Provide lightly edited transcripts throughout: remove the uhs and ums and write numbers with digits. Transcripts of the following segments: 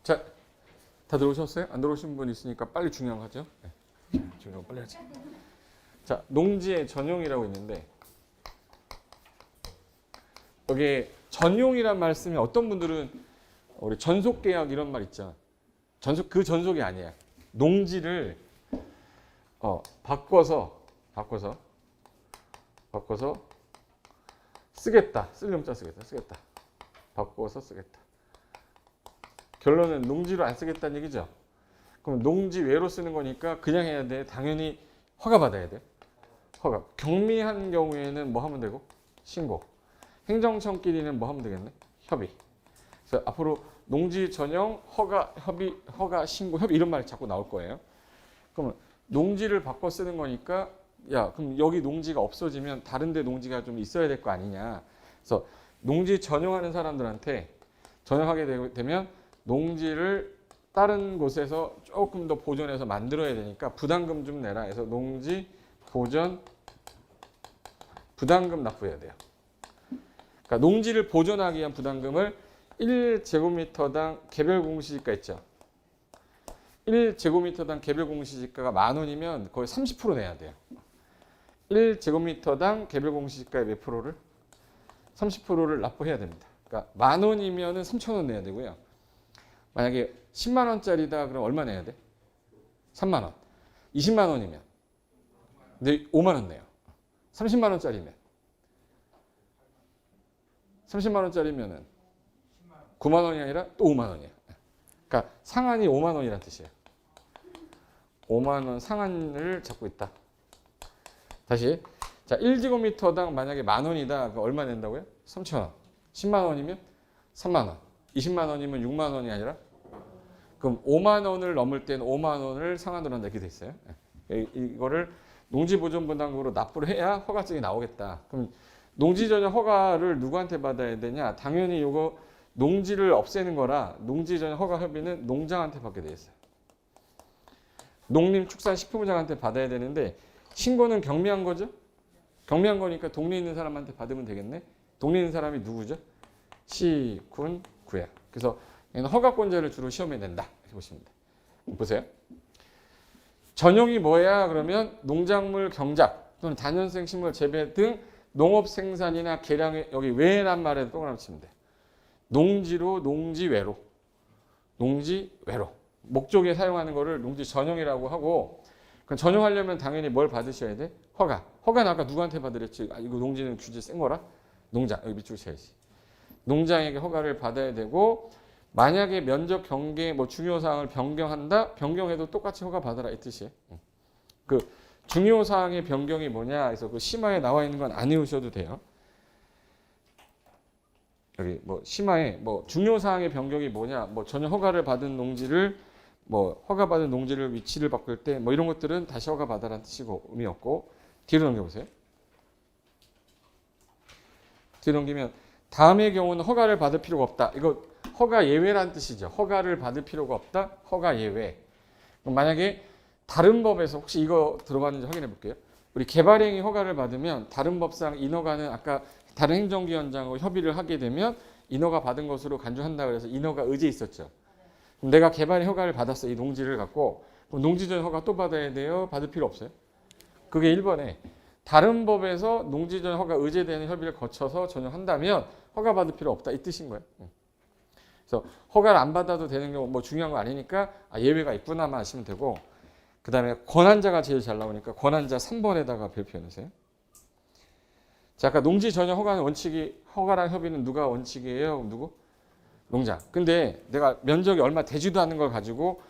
자, 다 들어오셨어요? 안 들어오신 분 있으니까 빨리 중요한 거 하죠. 네. 중요한 거 빨리 하죠. 자, 농지의 전용이라고 있는데 여기 전용이란 말 쓰면 어떤 분들은 우리 전속계약 이런 말 있죠. 그 전속이 아니야. 농지를 바꿔서 쓰겠다. 쓸 용자 쓰겠다. 바꿔서 쓰겠다. 결론은 농지로 안 쓰겠다는 얘기죠. 그럼 농지 외로 쓰는 거니까 그냥 해야 돼. 당연히 허가 받아야 돼. 허가. 경미한 경우에는 뭐 하면 되고? 신고. 행정청끼리는 뭐 하면 되겠네? 협의. 그래서 앞으로 농지 전용, 허가, 협의, 허가, 신고, 협의 이런 말이 자꾸 나올 거예요. 그러면 농지를 바꿔 쓰는 거니까 야, 그럼 여기 농지가 없어지면 다른 데 농지가 좀 있어야 될 거 아니냐. 그래서 농지 전용하는 사람들한테 전용하게 되면 농지를 다른 곳에서 조금 더 보존해서 만들어야 되니까 부담금 좀 내라 해서 농지 보전 부담금 납부해야 돼요. 그러니까 농지를 보존하기 위한 부담금을 1제곱미터당 개별 공시지가 있죠. 1제곱미터당 개별 공시지가가 10,000원이면 거의 30% 내야 돼요. 1제곱미터당 개별 공시지가의 몇 프로를? 30%를 납부해야 됩니다. 그러니까 10,000원이면 3,000원 내야 되고요. 만약에 10만 원짜리다 그럼 얼마 내야 돼? 3만 원. 20만 원이면 근데 5만 원 내요. 30만 원짜리면 30만 원짜리면은 9만 원이 아니라 또 5만 원이야. 그러니까 상한이 5만 원이란 뜻이에요. 5만 원 상한을 잡고 있다. 다시. 자, 1제곱미터당 만약에 10,000원이다. 그럼 얼마 낸다고요? 3,000원. 10만 원이면 3만 원. 20만 원이면 6만 원이 아니라 그럼 5만 원을 넘을 때는 5만 원을 상한으로 한다. 이렇게 돼 있어요. 이거를 농지보존분담금으로 납부를 해야 허가증이 나오겠다. 그럼 농지전용 허가를 누구한테 받아야 되냐? 당연히 이거 농지를 없애는 거라 농지전용 허가 협의는 농장한테 받게 돼 있어요. 농림축산식품부장한테 받아야 되는데 신고는 경미한 거죠? 경미한 거니까 동네에 있는 사람한테 받으면 되겠네. 동네에 있는 사람이 누구죠? 시, 군, 구야. 그래서 허가권자를 주로 시험에 낸다. 이렇게 보시면 돼요. 보세요. 전용이 뭐야? 그러면 농작물 경작 또는 다년생 식물 재배 등 농업 생산이나 개량에 여기 외란 말에 동그라미 치면 돼. 농지로 농지외로. 농지외로. 목적에 사용하는 거를 농지 전용이라고 하고 그럼 전용하려면 당연히 뭘 받으셔야 돼? 허가. 허가는 아까 누구한테 받으랬지? 아, 이거 농지는 규제 센 거라? 농장. 여기 밑줄 쳐야지. 농장에게 허가를 받아야 되고 만약에 면적 경계 뭐 중요 사항을 변경한다? 변경해도 똑같이 허가 받아라 이 뜻이에요. 그 중요 사항의 변경이 뭐냐? 그래서 그 심화에 나와 있는 건 안 외우셔도 돼요. 여기 뭐 심화에 뭐 중요 사항의 변경이 뭐냐? 뭐 전혀 허가를 받은 농지를 뭐 허가받은 농지를 위치를 바꿀 때 뭐 이런 것들은 다시 허가 받아라는 뜻이고 의미 없고 뒤로 넘겨보세요. 뒤로 넘기면 다음의 경우는 허가를 받을 필요가 없다. 이거 허가 예외란 뜻이죠. 허가를 받을 필요가 없다. 허가 예외. 그럼 만약에 다른 법에서 혹시 이거 들어봤는지 확인해 볼게요. 우리 개발행위 허가를 받으면 다른 법상 인허가는 아까 다른 행정기관장하고 협의를 하게 되면 인허가 받은 것으로 간주한다 그래서 인허가 의제 있었죠. 그럼 내가 개발행 허가를 받았어. 이 농지를 갖고 그럼 농지전 허가 또 받아야 돼요? 받을 필요 없어요? 그게 1번에 다른 법에서 농지전 허가 의제되는 협의를 거쳐서 전용한다면 허가 받을 필요 없다. 이 뜻인 거예요. 그래서 허가를 안 받아도 되는 경우 뭐 중요한 거 아니니까 예외가 있구나만 하시면 되고 그 다음에 권한자가 제일 잘 나오니까 권한자 3번에다가 별표해놓으세요. 자, 아까 농지 전용 허가는 원칙이 허가랑 협의는 누가 원칙이에요? 누구? 농장. 근데 내가 면적이 얼마 되지도 않는 걸 가지고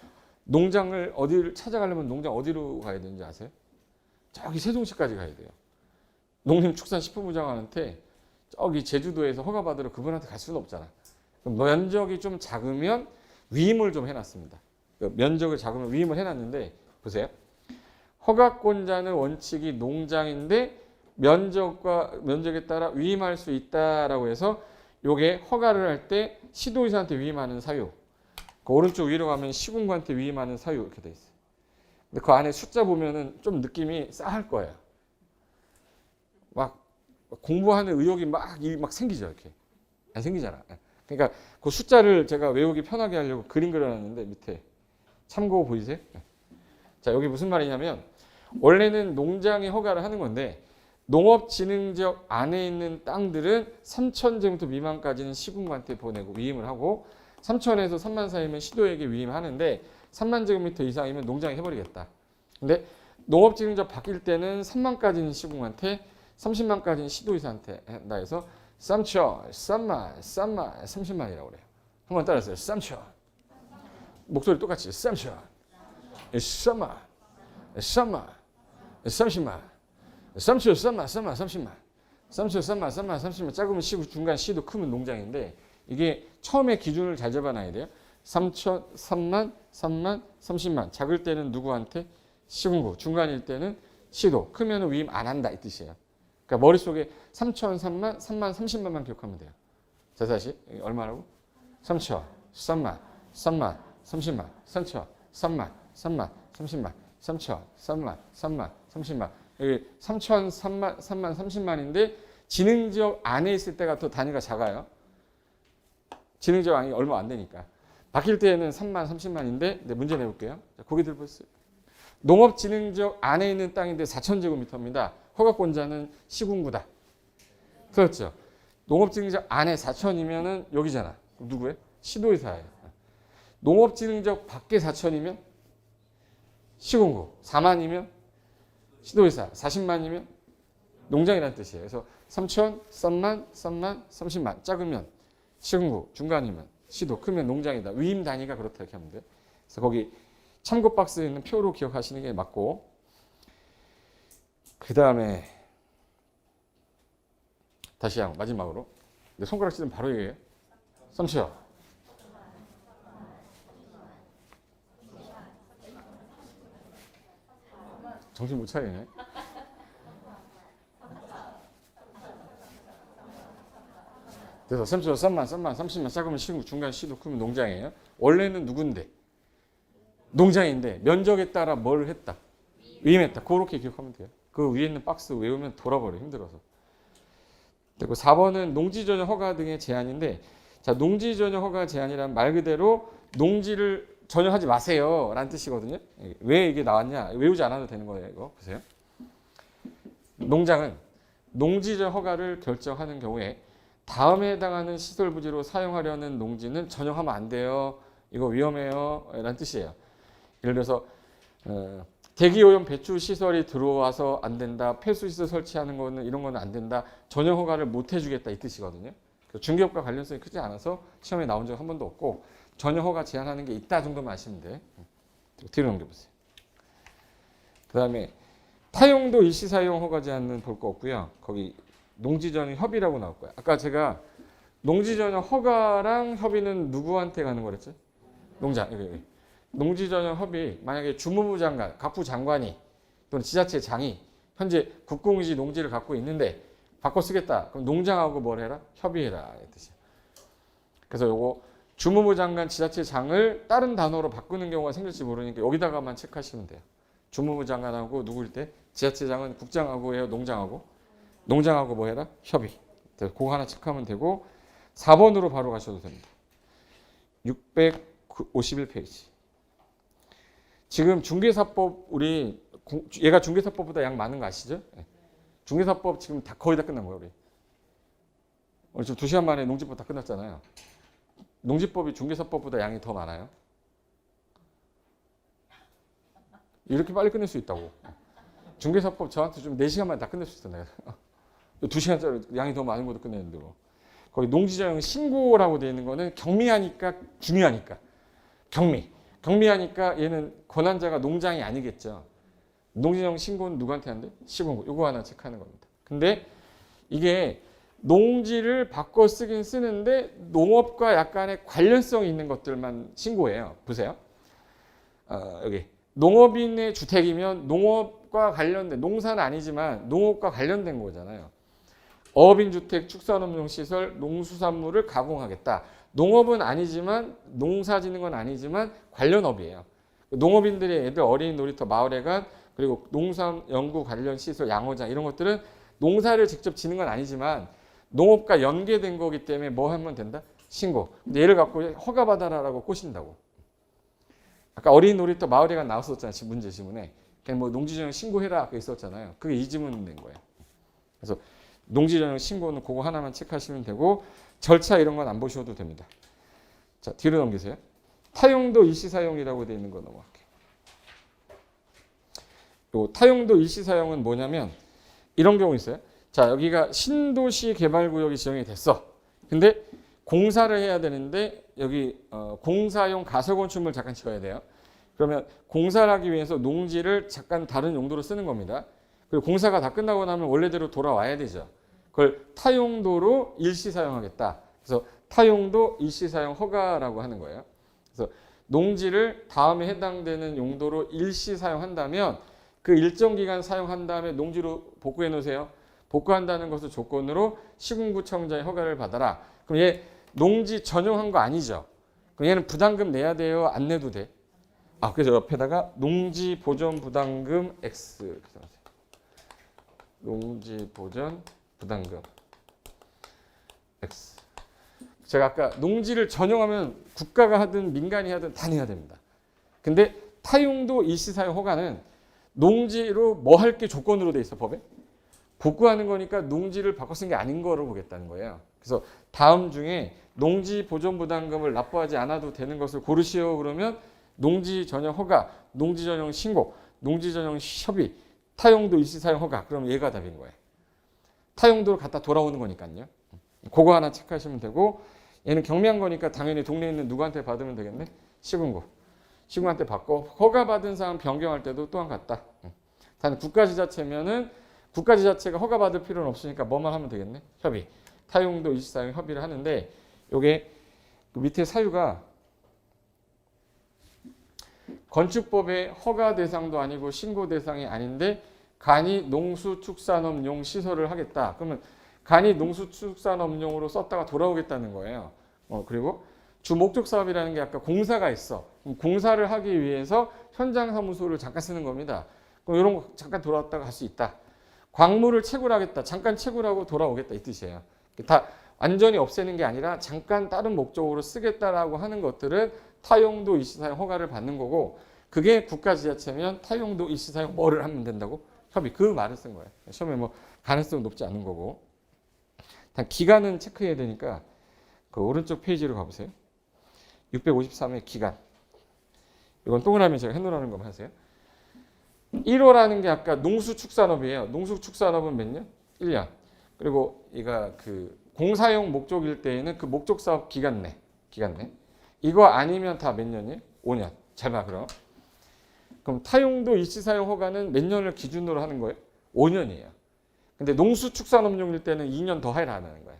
농장을 어디를 찾아가려면 농장 어디로 가야 되는지 아세요? 저기 세종시까지 가야 돼요. 농림축산식품부장한테 저기 제주도에서 허가 받으러 그분한테 갈 수는 없잖아. 그럼 면적이 좀 작으면 위임을 좀 해놨습니다. 면적을 작으면 위임을 해놨는데 보세요. 허가권자는 원칙이 농장인데 면적에 따라 위임할 수 있다라고 해서 요게 허가를 할 때 시도의사한테 위임하는 사유. 그 오른쪽 위로 가면 시군구한테 위임하는 사유 이렇게 돼 있어요. 근데 그 안에 숫자 보면은 좀 느낌이 싸할 거예요. 막 공부하는 의욕이 막 생기죠, 이렇게. 안 생기잖아. 그러니까 그 숫자를 제가 외우기 편하게 하려고 그림 그려놨는데 밑에 참고 보이세요? 자, 여기 무슨 말이냐면 원래는 농장이 허가를 하는 건데 농업진흥지역 안에 있는 땅들은 3,000제곱미터 미만까지는 시군구한테 보내고 위임을 하고 3,000에서 3만 사이면 시도에게 위임하는데 3만 제곱미터 이상이면 농장이 해버리겠다. 근데 농업진흥지역 바뀔 때는 3만까지는 시군구한테 30만까지는 시도의사한테 한다 해서 3천, 3만, 30만이라고 그래요. 한번 따라했어요. 3천. 목소리 똑같이 3천, 3만, 3만, 30만. 3천, 3만, 30만. 3천, 3만, 30만. 작으면 시고 중간 시도 크면 농장인데 이게 처음에 기준을 잘 잡아놔야 돼요. 3천, 3만, 30만. 작을 때는 누구한테? 시군구. 중간일 때는 시도. 크면 위임 안 한다 이 뜻이에요. 그러니까 머릿속에 3천, 3만, 30만만 기억하면 돼요. 자, 다시 얼마라고? 3천, 3만, 30만. 3천, 3만, 30만. 3천, 3만, 30만. 여기 3천, 3만, 30만인데 진흥지역 안에 있을 때가 또 단위가 작아요. 진흥지역 안이 얼마 안 되니까. 바뀔 때는 3만, 30만인데 문제 내볼게요. 자, 고개들 보세요. 농업진흥지역 안에 있는 땅인데 4,000제곱미터입니다. 허가권자는 시군구다. 그렇죠. 농업진흥지역 안에 4,000이면은 여기잖아. 누구예요? 시도의사예요. 농업진흥지역 밖에 4,000이면 시군구. 4만이면 시도의사. 40만이면 농장이라는 뜻이에요. 그래서 3천, 3만, 30만. 작으면 시군구. 중간이면 시도. 크면 농장이다. 위임 단위가 그렇다 이렇게 하면 돼요. 그래서 거기 참고 박스에 있는 표로 기억하시는 게 맞고, 그 다음에 다시 한 마지막으로 내 손가락 찌르면 바로 얘기해요. 3초. 정신 못 차리네. 그래서 3초, 3만, 30만 작으면 시군, 중간 시도 크면 농장이에요. 원래는 누군데? 농장인데 면적에 따라 뭘 했다? 위임했다. 그렇게 기억하면 돼요. 그 위에 있는 박스 외우면 돌아버려. 힘들어서. 그리고 4번은 농지전용 허가 등의 제한인데, 자, 농지전용 허가 제한이란 말 그대로 농지를 전혀 하지 마세요 라는 뜻이거든요. 왜 이게 나왔냐? 외우지 않아도 되는 거예요. 이거 보세요. 농장은 농지전 허가를 결정하는 경우에 다음에 해당하는 시설 부지로 사용하려는 농지는 전용하면 안 돼요. 이거 위험해요 라는 뜻이에요. 예를 들어서 대기오염 배출 시설이 들어와서 안 된다. 폐수시설 설치하는 거는 이런 거는 안 된다. 전용 허가를 못 해주겠다 이 뜻이거든요. 중개업과 관련성이 크지 않아서 시험에 나온 적 한 번도 없고 전용 허가 제한하는 게 있다 정도만 아시면 돼. 뒤로 넘겨보세요. 그 다음에 타용도 일시사용 허가 제한은 볼 거 없고요. 거기 농지전용 협의라고 나올 거예요. 아까 제가 농지전용 허가랑 협의는 누구한테 가는 거랬죠? 농장. 여기. 농지전용 협의, 만약에 주무부 장관, 각부 장관이 또는 지자체 장이 현재 국공유지 농지를 갖고 있는데 바꿔 쓰겠다. 그럼 농장하고 뭘 해라? 협의해라. 이 뜻이에요. 그래서 요거 주무부 장관, 지자체 장을 다른 단어로 바꾸는 경우가 생길지 모르니까 여기다가만 체크하시면 돼요. 주무부 장관하고 누구일 때? 지자체장은 국장하고 해요? 농장하고? 농장하고 뭐 해라? 협의. 그거 하나 체크하면 되고 4번으로 바로 가셔도 됩니다. 651페이지. 지금 중개사법 우리 얘가 중개사법보다 양 많은 거 아시죠? 중개사법 지금 다 거의 다 끝난 거예요. 우리 오늘 지금 2시간 만에 농지법 다 끝났잖아요. 농지법이 중개사법보다 양이 더 많아요. 이렇게 빨리 끝낼 수 있다고. 중개사법 저한테 좀 4시간 만에 다 끝낼 수 있어. 내가 2시간짜리 양이 더 많은 것도 끝내는데 거기 농지전용 신고라고 되어 있는 거는 경미하니까 중요하니까 경미하니까 얘는 권한자가 농장이 아니겠죠. 농지전용 신고는 누구한테 한대? 시군구. 이거 하나 체크하는 겁니다. 근데 이게 농지를 바꿔 쓰긴 쓰는데 농업과 약간의 관련성이 있는 것들만 신고해요. 보세요. 여기 농업인의 주택이면 농업과 관련된, 농사는 아니지만 농업과 관련된 거잖아요. 어업인 주택, 축산업용 시설, 농수산물을 가공하겠다. 농업은 아니지만 농사짓는 건 아니지만 관련업이에요. 농업인들이 애들 어린이 놀이터, 마을회관, 그리고 농산 연구 관련 시설, 양어장 이런 것들은 농사를 직접 짓는 건 아니지만 농업과 연계된 거기 때문에 뭐 하면 된다? 신고. 근데 얘를 갖고 허가받아라라고 꼬신다고. 아까 어린 놀이터 마을회가 나왔었잖아요. 문제 지문에. 그냥 뭐 농지전용 신고해라 있었잖아요. 그게 이 지문 된 거예요. 그래서 농지전용 신고는 그거 하나만 체크하시면 되고 절차 이런 건 안 보셔도 됩니다. 자, 뒤로 넘기세요. 타용도 일시사용이라고 되어 있는 거 넘어갈게요. 요 타용도 일시사용은 뭐냐면 이런 경우 있어요. 자, 여기가 신도시 개발구역이 지정이 됐어. 근데 공사를 해야 되는데 여기 공사용 가설건축물 잠깐 지어야 돼요. 그러면 공사를 하기 위해서 농지를 잠깐 다른 용도로 쓰는 겁니다. 그리고 공사가 다 끝나고 나면 원래대로 돌아와야 되죠. 그걸 타용도로 일시 사용하겠다. 그래서 타용도 일시 사용 허가라고 하는 거예요. 그래서 농지를 다음에 해당되는 용도로 일시 사용한다면 그 일정 기간 사용한 다음에 농지로 복구해 놓으세요. 복구한다는 것을 조건으로 시군구청장의 허가를 받아라. 그럼 얘 농지 전용한 거 아니죠? 그럼 얘는 부담금 내야 돼요? 안 내도 돼? 그래서 옆에다가 농지 보전 부담금 X 이렇게 써주세요. 농지 보전 부담금 X. 제가 아까 농지를 전용하면 국가가 하든 민간이 하든 다 내야 됩니다. 근데 타용도 일시사용 허가는 농지로 뭐 할 게 조건으로 돼 있어 법에? 복구하는 거니까 농지를 바꿔 쓴 게 아닌 거로 보겠다는 거예요. 그래서 다음 중에 농지 보존 부담금을 납부하지 않아도 되는 것을 고르시오 그러면 농지 전용 허가, 농지 전용 신고, 농지 전용 협의, 타용도 일시사용 허가. 그럼 얘가 답인 거예요. 타용도로 갖다 돌아오는 거니까요. 그거 하나 체크하시면 되고 얘는 경미한 거니까 당연히 동네에 있는 누구한테 받으면 되겠네. 시군구. 시군한테 받고 허가받은 사람 변경할 때도 또한 같다. 단 국가지자체면은 국가지자체가 허가받을 필요는 없으니까 뭐만 하면 되겠네. 협의. 타용도 일시사용 협의를 하는데 요게 그 밑에 사유가 건축법의 허가 대상도 아니고 신고 대상이 아닌데 간이 농수축산업용 시설을 하겠다. 그러면 간이 농수축산업용으로 썼다가 돌아오겠다는 거예요. 그리고 주 목적 사업이라는 게 아까 공사가 있어. 공사를 하기 위해서 현장 사무소를 잠깐 쓰는 겁니다. 그럼 이런 거 잠깐 돌아왔다가 할 수 있다. 광물을 채굴하겠다. 잠깐 채굴하고 돌아오겠다 이 뜻이에요. 다 완전히 없애는 게 아니라 잠깐 다른 목적으로 쓰겠다라고 하는 것들은 타용도 일시사용 허가를 받는 거고 그게 국가지자체면 타용도 일시사용 뭐를 하면 된다고? 협의. 그 말을 쓴 거예요. 시험에 뭐 가능성은 높지 않은 거고. 단 기간은 체크해야 되니까 그 오른쪽 페이지로 가보세요. 653의 기간. 이건 동그라미 제가 해놓으라는 것만 하세요. 1호라는 게 아까 농수축산업이에요. 농수축산업은 몇 년? 1년. 그리고 이가 그 공사용 목적일 때에는 그 목적 사업 기간 내. 이거 아니면 다 몇 년이에요? 5년. 잘 봐 그럼. 그럼 타용도 일시사용 허가는 몇 년을 기준으로 하는 거예요? 5년이에요. 근데 농수축산업용일 때는 2년 더 해라 하는 거예요.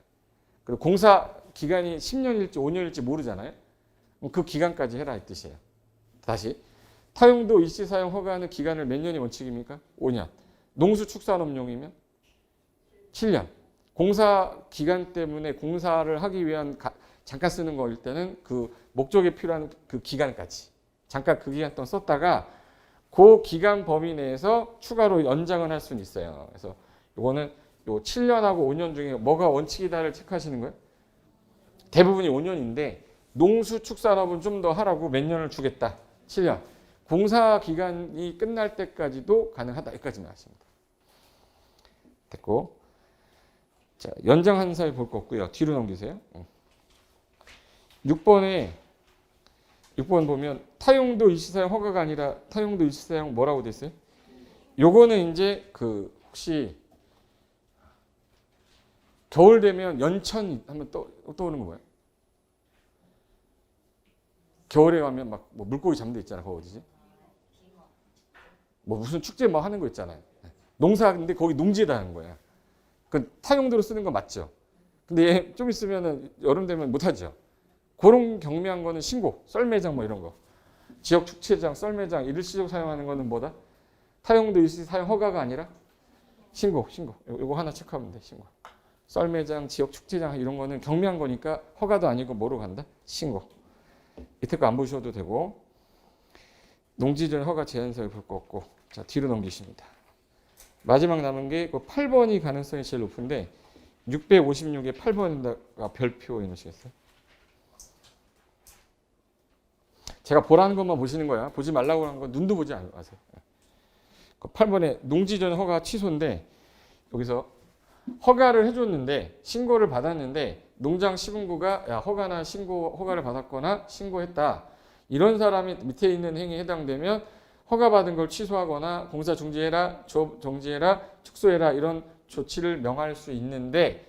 그리고 공사 기간이 10년일지 5년일지 모르잖아요. 그 기간까지 해라 이 뜻이에요. 다시 타용도 일시사용 허가하는 기간을 몇 년이 원칙입니까? 5년. 농수축산업용이면 7년. 공사 기간 때문에 공사를 하기 위한 잠깐 쓰는 거일 때는 그 목적에 필요한 그 기간까지 잠깐 그 기간 동안 썼다가 그 기간 범위 내에서 추가로 연장을 할 수는 있어요. 그래서 이거는 요 7년하고 5년 중에 뭐가 원칙이다를 체크하시는 거예요. 대부분이 5년인데 농수축산업은 좀 더 하라고 몇 년을 주겠다. 7년. 공사 기간이 끝날 때까지도 가능하다. 여기까지만 하십니다. 됐고. 자, 연장한 사유 볼 거 없고요. 뒤로 넘기세요. 6번 보면 타용도 일시사용 허가가 아니라 타용도 일시사용 뭐라고 돼 있어요? 요거는 이제 그 혹시 겨울 되면 연천 하면 떠오르는 거 뭐예요? 겨울에 가면 막 뭐 물고기 잡는 데 있잖아. 거기 어디지? 뭐 무슨 축제 뭐 하는 거 있잖아요. 농사 근데 거기 농지에다 하는 거야. 그 타용도로 쓰는 거 맞죠? 근데 얘 좀 있으면은 여름 되면 못 하죠. 그런 경미한 거는 신고, 썰매장 뭐 이런 거. 지역 축제장, 썰매장 일시적 사용하는 거는 뭐다? 타용도 일시 사용 허가가 아니라 신고. 이거 하나 체크하면 돼. 신고. 썰매장, 지역 축제장 이런 거는 경미한 거니까 허가도 아니고 뭐로 간다? 신고. 밑에 거 안 보셔도 되고 농지전 허가 제한사유 볼 거 없고 자 뒤로 넘기십니다. 마지막 남은 게 8번이 가능성이 제일 높은데 656에 8번에다가 별표 해놓으시겠어요? 제가 보라는 것만 보시는 거야. 보지 말라고 하는 건 눈도 보지 마세요. 8번에 농지 전용 허가 취소인데 여기서 허가를 해줬는데 신고를 받았는데 농장 시군구가 야, 허가나 신고 허가를 받았거나 신고했다. 이런 사람이 밑에 있는 행위에 해당되면 허가받은 걸 취소하거나 공사 중지해라, 조업 정지해라, 축소해라 이런 조치를 명할 수 있는데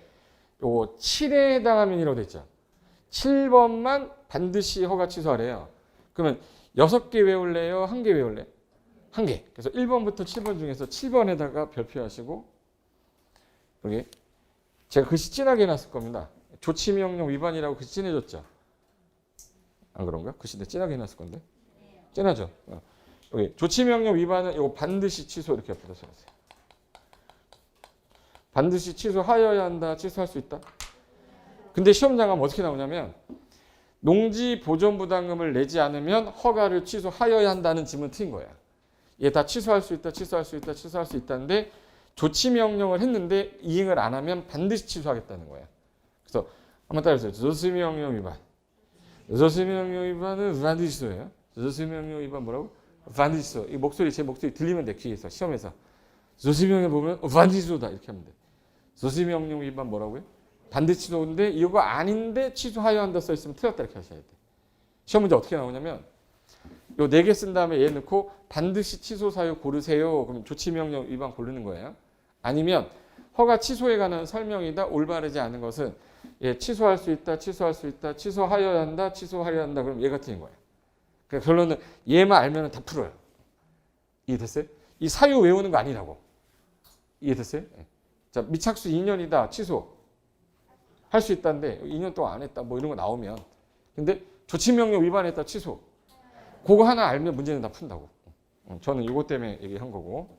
요거 7에 해당하면이라고 돼 있죠. 7번만 반드시 허가 취소하래요. 그러면 6개 외울래요? 1개 외울래요? 1개. 그래서 1번부터 7번 중에서 7번에다가 별표하시고 여기 제가 글씨 진하게 해놨을 겁니다. 조치명령 위반이라고 글씨 진해줬죠. 안 그런가? 글씨 진하게 해놨을 건데. 진하죠. 여기 조치명령 위반은 이거 반드시 취소 이렇게 옆에다 써주세요. 반드시 취소하여야 한다. 취소할 수 있다. 근데 시험장 가면 어떻게 나오냐면 농지 보존 부담금을 내지 않으면 허가를 취소하여야 한다는 지문 틀린 거야. 얘 다 취소할 수 있다. 취소할 수 있다. 취소할 수 있다는데 조치 명령을 했는데 이행을 안 하면 반드시 취소하겠다는 거야. 그래서 한번 따라해주세요. 조치 명령 위반. 조치 명령 위반은 반드시 취소예요. 조치 명령 위반 뭐라고? 반드시 취소. 이 목소리 제 목소리 들리면 돼 귀에서 시험에서. 조치 명령 보면 반드시 취소다 이렇게 하면 돼. 조치 명령 위반 뭐라고요? 반드시 취소인데 이거 아닌데 취소하여야 한다 써 있으면 틀렸다 이렇게 하셔야 돼. 시험 문제 어떻게 나오냐면 요 4개 쓴 다음에 얘 넣고 반드시 취소 사유 고르세요. 그럼 조치 명령 위반 고르는 거예요. 아니면 허가 취소에 관한 설명이다. 올바르지 않은 것은 예, 취소할 수 있다. 취소할 수 있다. 취소하여야 한다. 취소하여야 한다. 그럼 얘가 틀린 거예요. 그러니까 결론은 얘만 알면 다 풀어요. 이해됐어요? 이 사유 외우는 거 아니라고. 이해됐어요? 예. 자, 미착수 2년이다. 취소. 할 수 있다는데 2년 동안 안 했다. 뭐 이런 거 나오면. 근데 조치명령 위반했다. 취소. 그거 하나 알면 문제는 다 푼다고. 저는 이거 때문에 얘기한 거고.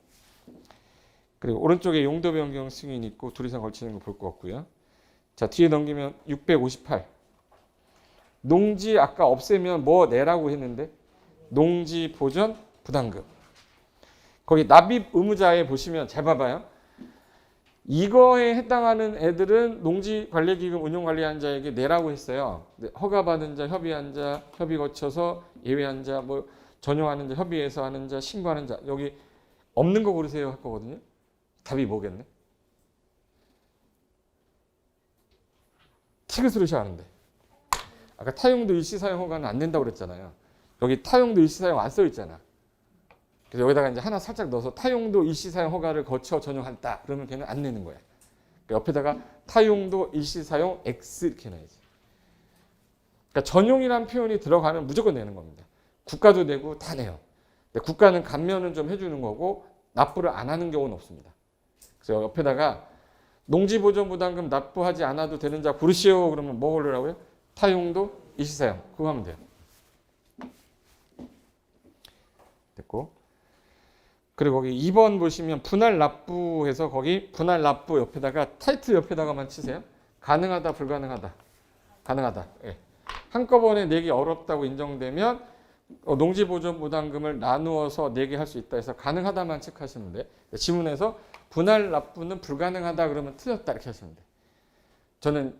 그리고 오른쪽에 용도 변경 승인 있고 둘 이상 걸치는 거 볼 거 없고요. 자, 뒤에 넘기면 658. 농지 아까 없애면 뭐 내라고 했는데 농지 보전 부담금. 거기 납입 의무자에 보시면 잘 봐봐요. 이거에 해당하는 애들은 농지관리기금 운용관리한 자에게 내라고 했어요. 허가받은 자, 협의한 자, 협의 거쳐서 예외한 자, 뭐 전용하는 자, 협의해서 하는 자, 신고하는 자. 여기 없는 거 고르세요 할 거거든요. 답이 뭐겠네? 티그스루시 하는데. 아까 타용도 일시사용 허가는 안 된다고 그랬잖아요. 여기 타용도 일시사용 안 써 있잖아. 그래서 여기다가 이제 하나 살짝 넣어서 타용도 일시사용 허가를 거쳐 전용한다. 그러면 걔는 안 내는 거야. 그러니까 옆에다가 타용도 일시사용 X 이렇게 놔야지. 그러니까 전용이란 표현이 들어가면 무조건 내는 겁니다. 국가도 내고 다 내요. 근데 국가는 감면은 좀 해주는 거고 납부를 안 하는 경우는 없습니다. 그래서 옆에다가 농지보존부담금 납부하지 않아도 되는 자 고르시오. 그러면 뭐 고르라고요? 타용도 일시사용. 그거 하면 돼요. 됐고. 그리고 거기 2번 보시면 분할 납부해서 거기 분할 납부 옆에다가 타이틀 옆에다가만 치세요. 가능하다, 불가능하다. 가능하다. 예. 한꺼번에 내기 어렵다고 인정되면 농지보존부담금을 나누어서 내게 할 수 있다 해서 가능하다만 체크하시면 돼. 지문에서 분할 납부는 불가능하다 그러면 틀렸다 이렇게 하시면 돼. 저는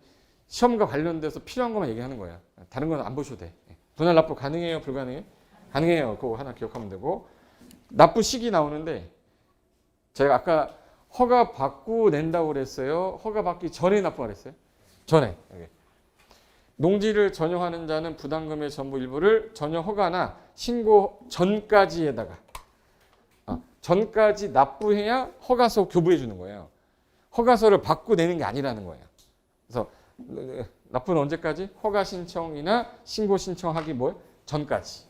시험과 관련돼서 필요한 것만 얘기하는 거야. 다른 건 안 보셔도 돼. 분할 납부 가능해요, 불가능해요? 가능해요. 그거 하나 기억하면 되고. 납부 시기 나오는데 제가 아까 허가 받고 낸다고 그랬어요. 허가 받기 전에 납부하라 했어요. 전에. 여기. 농지를 전용하는 자는 부담금의 전부 일부를 전용 허가나 신고 전까지에다가 전까지 납부해야 허가서 교부해 주는 거예요. 허가서를 받고 내는 게 아니라는 거예요. 그래서 납부는 언제까지? 허가 신청이나 신고 신청하기 뭐 전까지.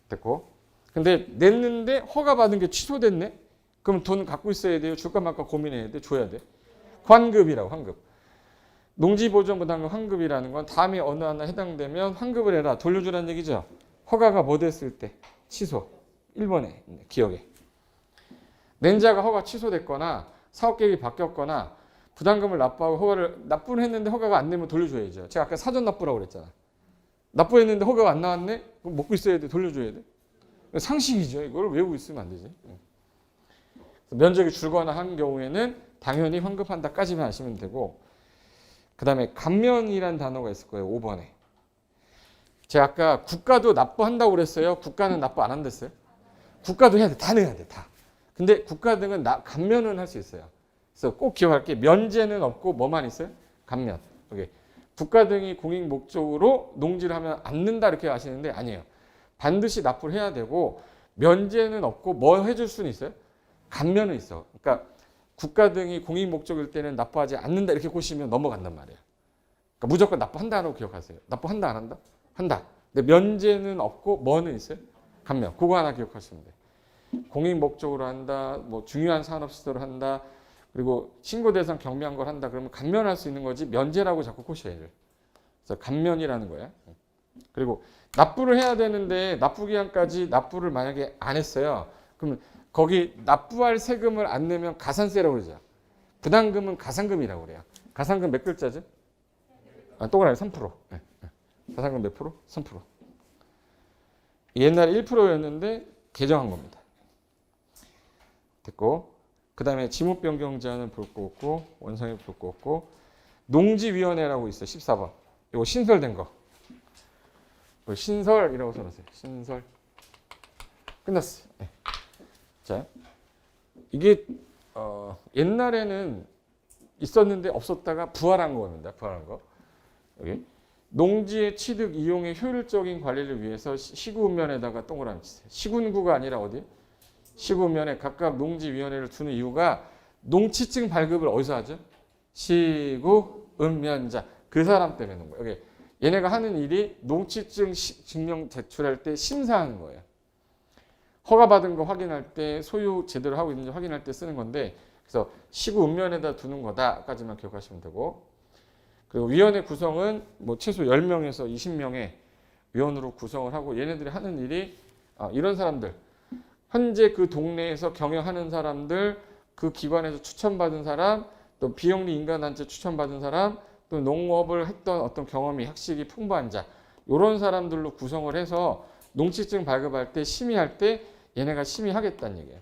됐고. 근데 냈는데 허가 받은 게 취소됐네? 그럼 돈 갖고 있어야 돼요? 줄까 말까 고민해야 돼? 줘야 돼? 환급이라고 환급. 농지보존부담금 환급이라는 건 다음에 어느 하나 해당되면 환급을 해라. 돌려주라는 얘기죠. 허가가 뭐 됐을 때? 취소. 1번에 기억에. 낸 자가 허가 취소됐거나 사업계획이 바뀌었거나 부담금을 납부하고 허가를 납부를 했는데 허가가 안 되면 돌려줘야죠. 제가 아까 사전 납부라고 그랬잖아. 납부했는데 허가가 안 나왔네? 그럼 먹고 있어야 돼? 돌려줘야 돼? 상식이죠. 이걸 외우고 있으면 안 되지. 면적이 줄거나 한 경우에는 당연히 환급한다까지만 하시면 되고 그 다음에 감면이란 단어가 있을 거예요. 5번에. 제가 아까 국가도 납부한다고 그랬어요. 국가는 납부 안 한댔어요. 국가도 해야 돼. 다 내야 돼. 다. 근데 국가 등은 감면은 할 수 있어요. 그래서 꼭 기억할 게 면제는 없고 뭐만 있어요? 감면. 오케이. 국가 등이 공익 목적으로 농지를 하면 않는다 이렇게 하시는데 아니에요. 반드시 납부를 해야 되고 면제는 없고 뭐 해줄 수는 있어요? 감면은 있어. 그러니까 국가 등이 공익 목적일 때는 납부하지 않는다 이렇게 보시면 넘어간단 말이에요. 그러니까 무조건 납부한다라고 기억하세요. 납부한다 안 한다? 한다. 근데 면제는 없고 뭐는 있어요? 감면. 그거 하나 기억하시면 돼요. 공익 목적으로 한다. 뭐 중요한 산업시설을 한다. 그리고 신고 대상 경미한 걸 한다. 그러면 감면할 수 있는 거지 면제라고 자꾸 꼬셔야 돼요. 그래서 감면이라는 거야. 그리고 납부를 해야 되는데 납부기한까지 납부를 만약에 안 했어요. 그러면 거기 납부할 세금을 안 내면 가산세라고 그러죠. 부담금은 가산금이라고 그래요. 가산금 몇 글자죠? 동그라미 3%. 네. 가산금 몇 프로? 3%. 옛날에 1%였는데 개정한 겁니다. 됐고 그 다음에 지목 변경 제한을 볼 거 없고 원상을 볼 거 없고 농지위원회라고 있어요. 14번. 이거 신설된 거. 신설이라고 써놨어요. 신설. 끝났어요. 네. 자, 이게 옛날에는 있었는데 없었다가 부활한 겁니다. 부활한 거. 여기 농지의 취득 이용의 효율적인 관리를 위해서 시군면에다가 동그라미 치세요. 시군구가 아니라 어디? 시군면에 각각 농지위원회를 두는 이유가 농취증 발급을 어디서 하죠? 시구 읍면자 그 사람 때문에 놓은 거예요. 여기 얘네가 하는 일이 농취증 증명 제출할 때 심사하는 거예요. 허가받은 거 확인할 때 소유 제대로 하고 있는지 확인할 때 쓰는 건데 그래서 시구 읍면에다 두는 거다까지만 기억하시면 되고 그리고 위원회 구성은 뭐 최소 10명에서 20명의 위원으로 구성을 하고 얘네들이 하는 일이 이런 사람들 현재 그 동네에서 경영하는 사람들 그 기관에서 추천받은 사람 또 비영리 인간단체 추천받은 사람 또 농업을 했던 어떤 경험이 학식이 풍부한 자 이런 사람들로 구성을 해서 농취증 발급할 때 심의할 때 얘네가 심의하겠다는 얘기예요.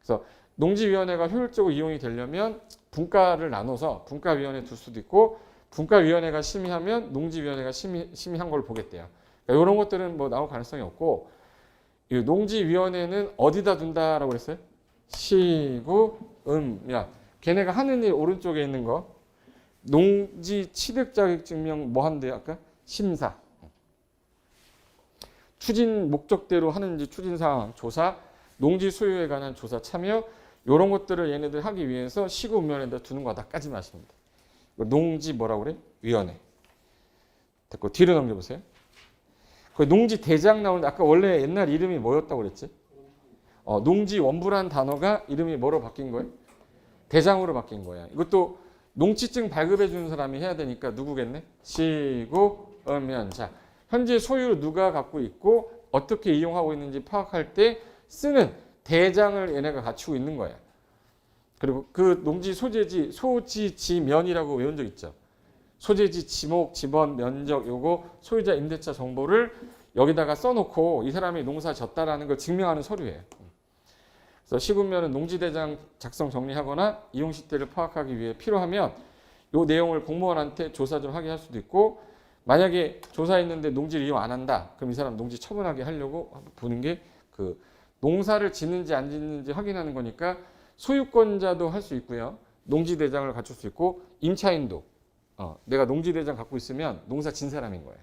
그래서 농지위원회가 효율적으로 이용이 되려면 분과를 나눠서 분과위원회 둘 수도 있고 분과위원회가 심의하면 농지위원회가 심의한 걸 보겠대요. 그러니까 이런 것들은 뭐 나올 가능성이 없고 이 농지위원회는 어디다 둔다라고 그랬어요? 시구 야 걔네가 하는 일 오른쪽에 있는 거 농지 취득 자격 증명 뭐 한대요 아까? 심사. 추진 목적대로 하는지 추진 사항 조사, 농지 소유에 관한 조사 참여 이런 것들을 얘네들 하기 위해서 시구 읍면에다 두는 거다까지만 하시면 돼요. 농지 뭐라고 그래? 위원회. 됐고 뒤로 넘겨보세요. 거기 농지 대장 나오는데 아까 원래 옛날 이름이 뭐였다고 그랬지? 농지 원부란 단어가 이름이 뭐로 바뀐 거예요? 대장으로 바뀐 거야. 이것도 농취증 발급해 주는 사람이 해야 되니까 누구겠네? 시구 읍면. 자, 현재 소유를 누가 갖고 있고 어떻게 이용하고 있는지 파악할 때 쓰는 대장을 얘네가 갖추고 있는 거야. 그리고 그 농지 소재지, 소지, 지면이라고 외운 적 있죠. 소재지, 지목, 지번, 면적, 요거 소유자 임대차 정보를 여기다가 써놓고 이 사람이 농사 졌다라는 걸 증명하는 서류예요. 그래서 시군면은 농지대장 작성 정리하거나 이용 시대를 파악하기 위해 필요하면 요 내용을 공무원한테 조사 좀 하게 할 수도 있고 만약에 조사했는데 농지를 이용 안 한다. 그럼 이 사람 농지 처분하게 하려고 보는 게 그 농사를 짓는지 안 짓는지 확인하는 거니까 소유권자도 할 수 있고요. 농지대장을 갖출 수 있고 임차인도 내가 농지대장 갖고 있으면 농사 진 사람인 거예요.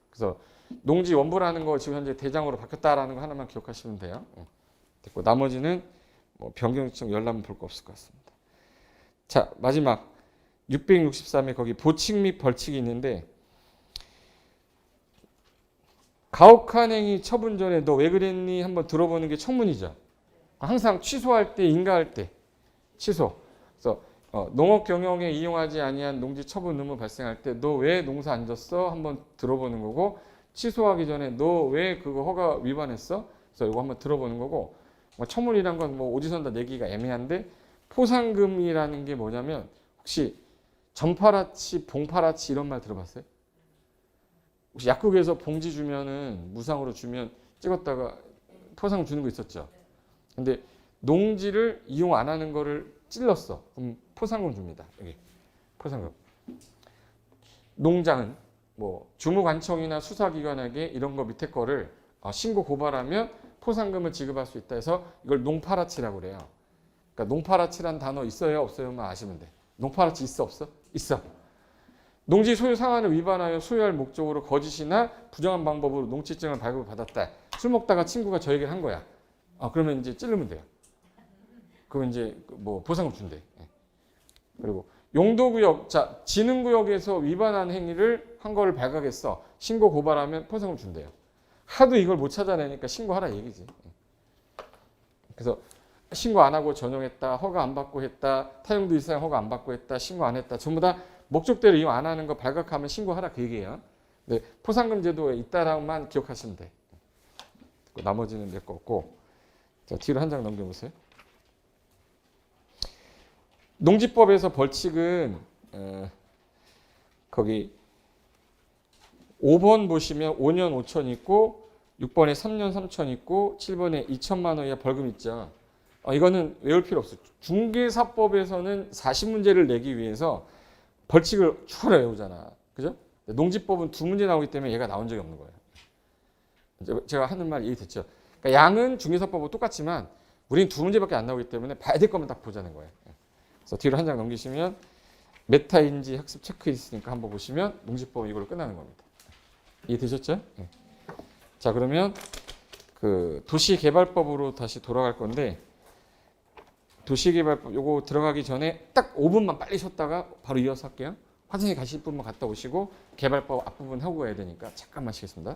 그래서 농지 원부라는 거 지금 현재 대장으로 바뀌었다라는 거 하나만 기억하시면 돼요. 됐고 나머지는 뭐 변경 요청 열람은 볼 거 없을 것 같습니다. 자 마지막 663에 거기 보칙 및 벌칙이 있는데 가혹한 행위 처분 전에 너 왜 그랬니 한번 들어보는 게 청문이죠. 항상 취소할 때 인가할 때 취소. 그래서 농업 경영에 이용하지 아니한 농지 처분 의무 발생할 때 너 왜 농사 안 졌어 한번 들어보는 거고 취소하기 전에 너 왜 그거 허가 위반했어? 그래서 이거 한번 들어보는 거고 청문이란 건 뭐 오지선다 내기가 애매한데 포상금이라는 게 뭐냐면 혹시 전파라치, 봉파라치 이런 말 들어봤어요? 혹시 약국에서 봉지 주면은 무상으로 주면 찍었다가 포상 주는 거 있었죠? 근데 농지를 이용 안 하는 거를 찔렀어. 그럼 포상금 줍니다. 여기 포상금. 농장은 뭐 주무관청이나 수사기관에게 이런 거 밑에 거를 신고 고발하면 포상금을 지급할 수 있다 해서 이걸 농파라치라고 그래요. 그러니까 농파라치란 단어 있어요 없어요만 아시면 돼. 농파라치 있어 없어? 있어. 농지 소유 상한을 위반하여 소유할 목적으로 거짓이나 부정한 방법으로 농지증을 발급받았다. 술 먹다가 친구가 저 얘기를 한 거야. 그러면 이제 찌르면 돼요. 그럼 이제 뭐 보상금 준대. 예. 그리고 용도구역, 자 지능구역에서 위반한 행위를 한 거를 발각했어. 신고 고발하면 포상금 준대요. 하도 이걸 못 찾아내니까 신고하라 얘기지. 그래서 신고 안 하고 전용했다, 허가 안 받고 했다, 타용도 이상 허가 안 받고 했다, 신고 안 했다, 전부 다 목적대로 이용 안 하는 거 발각하면 신고하라 그 얘기예요. 네, 포상금 제도에 있다라고만 기억하시면 돼. 나머지는 내 거 없고. 자, 뒤로 한 장 넘겨보세요. 농지법에서 벌칙은 거기 5번 보시면 5년 5천 있고 6번에 3년 3천 있고 7번에 2천만 원 이하 벌금 있죠. 이거는 외울 필요 없어요. 중개사법에서는 40문제를 내기 위해서 벌칙을 추가로 외우잖아. 그죠? 농지법은 2문제 나오기 때문에 얘가 나온 적이 없는 거예요. 제가 하는 말 이해됐죠? 그러니까 양은 중개사법하고 똑같지만 우리는 2문제밖에 안 나오기 때문에 봐야 될 것만 딱 보자는 거예요. 그래서 뒤로 한 장 넘기시면 메타인지 학습 체크리스트니까 한번 보시면 농지법은 이걸로 끝나는 겁니다. 이해되셨죠? 네. 자, 그러면 그 도시개발법으로 다시 돌아갈 건데 도시개발법 요거 들어가기 전에 딱 5분만 빨리 쉬었다가 바로 이어서 할게요. 화장실 가실 분만 갔다 오시고 개발법 앞부분 하고 가야 되니까 잠깐만 쉬겠습니다.